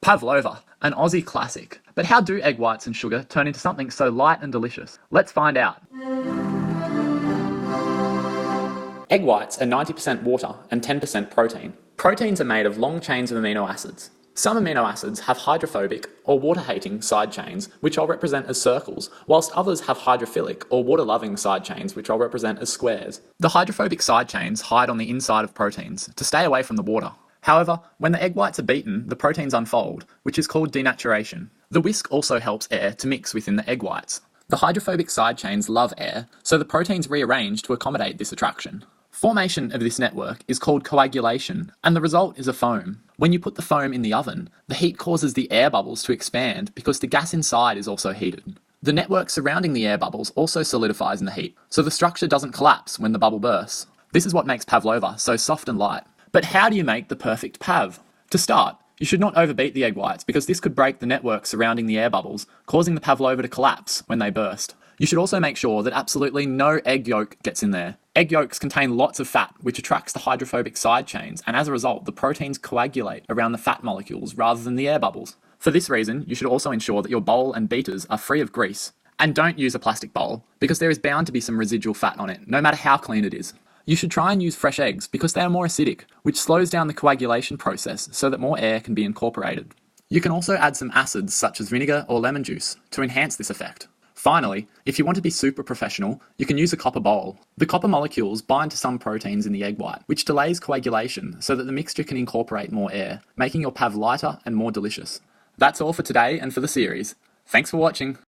Pavlova, an Aussie classic. But how do egg whites and sugar turn into something so light and delicious? Let's find out. Egg whites are 90% water and 10% protein. Proteins are made of long chains of amino acids. Some amino acids have hydrophobic or water-hating side chains, which I'll represent as circles, whilst others have hydrophilic or water-loving side chains, which I'll represent as squares. The hydrophobic side chains hide on the inside of proteins to stay away from the water. However, when the egg whites are beaten, the proteins unfold, which is called denaturation. The whisk also helps air to mix within the egg whites. The hydrophobic side chains love air, so the proteins rearrange to accommodate this attraction. Formation of this network is called coagulation, and the result is a foam. When you put the foam in the oven, the heat causes the air bubbles to expand because the gas inside is also heated. The network surrounding the air bubbles also solidifies in the heat, so the structure doesn't collapse when the bubble bursts. This is what makes pavlova so soft and light. But how do you make the perfect pav? To start, you should not overbeat the egg whites because this could break the network surrounding the air bubbles, causing the pavlova to collapse when they burst. You should also make sure that absolutely no egg yolk gets in there. Egg yolks contain lots of fat, which attracts the hydrophobic side chains, and as a result, the proteins coagulate around the fat molecules rather than the air bubbles. For this reason, you should also ensure that your bowl and beaters are free of grease. And don't use a plastic bowl, because there is bound to be some residual fat on it, no matter how clean it is. You should try and use fresh eggs because they are more acidic, which slows down the coagulation process so that more air can be incorporated. You can also add some acids such as vinegar or lemon juice to enhance this effect. Finally, if you want to be super professional, you can use a copper bowl. The copper molecules bind to some proteins in the egg white, which delays coagulation so that the mixture can incorporate more air, making your pav lighter and more delicious. That's all for today and for the series. Thanks for watching.